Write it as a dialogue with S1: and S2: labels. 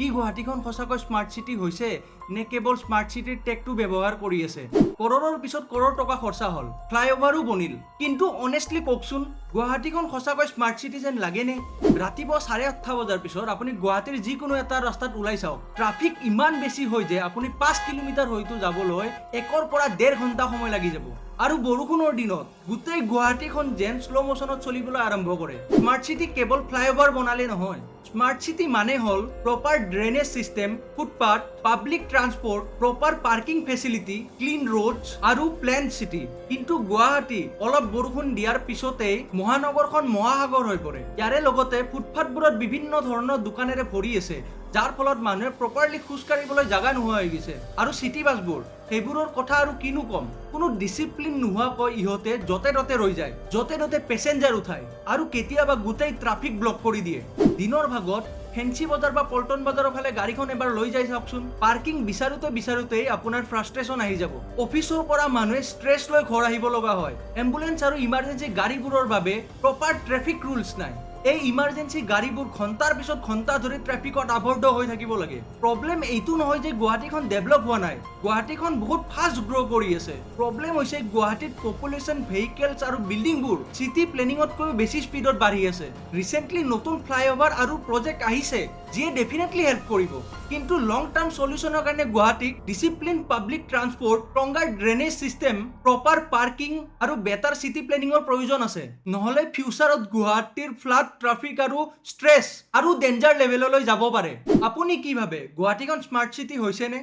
S1: কি গুৱাহাটীখন সঁচাকৈ স্মাৰ্ট চিটি হৈছে নে কেৱল স্মাৰ্ট চিটিৰ টেগটো ব্যৱহাৰ কৰি আছে? কৰোৰৰ পিছত কৰোৰ টকা খৰচা হ'ল, ফ্লাইঅভাৰো বনিল, কিন্তু অনেষ্টলি কওকচোন গুৱাহাটীখন সঁচাকৈ স্মাৰ্ট চিটি যেন লাগেনে? ৰাতিপুৱা 8:30 বজাৰ পিছত আপুনি গুৱাহাটীৰ যিকোনো এটা ৰাস্তাত ওলাই চাওক, ট্ৰাফিক ইমান বেছি হয় যে আপুনি 5 কিলোমিটাৰ হয়তো যাবলৈ 1 পৰা 1.5 ঘণ্টা সময় লাগি যাব। আৰু বৰষুণৰ দিনত গোটেই গুৱাহাটীখন যেন শ্ল' মোশ্যনত চলিবলৈ আৰম্ভ কৰে। স্মাৰ্ট চিটি কেৱল ফ্লাইঅভাৰ বনালে নহয়, স্মাৰ্ট চিটি মানে হ'ল proper drainage system, footpath, public transport, proper parking facility, clean roads আৰু প্লেন চিটি। কিন্তু গুৱাহাটী অলপ বৰষুণ দিয়াৰ পিছতেই মহানগৰখন মহাসাগৰ হৈ পৰে। ইয়াৰে লগতে ফুটপাথবোৰত বিভিন্ন ধৰণৰ দোকানেৰে ভৰি আছে, যাৰ ফলত মানুহে প্ৰপাৰলি খোজ কাঢ়িবলৈ জাগা নোহোৱা হৈ গৈছে। আৰু চিটি বাছবোৰ, সেইবোৰৰ কথা আৰু কিনো কম, কোনো ডিচিপ্লিন নোহোৱাকৈ ইহঁতে য'তে ত'তে ৰৈ যায়, য'তে ত'তে পেচেঞ্জাৰ উঠায় আৰু কেতিয়াবা গোটেই ট্ৰাফিক ব্লক কৰি দিয়ে। দিনৰ ভাগত ফেঞ্চি বজাৰ বা পল্টন বজাৰৰ ফালে গাড়ীখন এবাৰ লৈ যাই চাওকচোন, পাৰ্কিং বিচাৰোতেই আপোনাৰ ফ্ৰাষ্ট্ৰেশ্যন আহি যাব। অফিচৰ পৰা মানুহে ষ্ট্ৰেছ লৈ ঘৰ আহিব লগা হয়। এম্বুলেন্স আৰু ইমাৰ্জেঞ্চি গাড়ীবোৰৰ বাবে প্ৰপাৰ ট্ৰেফিক ৰুলছ নাই। এই ইমাৰ্জেঞ্চি গাড়ীবোৰ ঘণ্টাৰ পিছত ঘণ্টা ধৰি ট্ৰেফিকত আবদ্ধ হৈ থাকিব লাগে। প্ৰব্লেম এইটো নহয় যে গুৱাহাটীখন ডেভেলপ হোৱা নাই, গুৱাহাটীখন বহুত ফাষ্ট গ্ৰ' কৰি আছে। প্ৰব্লেম হৈছে গুৱাহাটীত পপুলেশ্যন, ভেহিকেলছ আৰু বিল্ডিংবোৰ চিটি প্লেনিঙতকৈ বেছি স্পীডত বাঢ়ি আছে। ৰিচেণ্টলি নতুন ফ্লাইঅভাৰ আৰু প্ৰজেক্ট আহিছে যিয়ে ডেফিনেটলি হেল্প কৰিব, কিন্তু লং টাৰ্ম সলিউচনৰ কাৰণে গুৱাহাটীক discipline public transport, stronger drainage system, proper parking আৰু বেটাৰ চিটি প্লেনিঙৰ প্ৰয়োজন আছে। নহ'লে ফিউচাৰত গুৱাহাটীৰ ফ্লাড, ট্ৰাফিক আৰু ষ্ট্ৰেছ আৰু ডেঞ্জাৰ লেভেললৈ যাব পাৰে। আপুনি কি ভাবে, গুৱাহাটীখন স্মাৰ্ট চিটি হৈছেনে?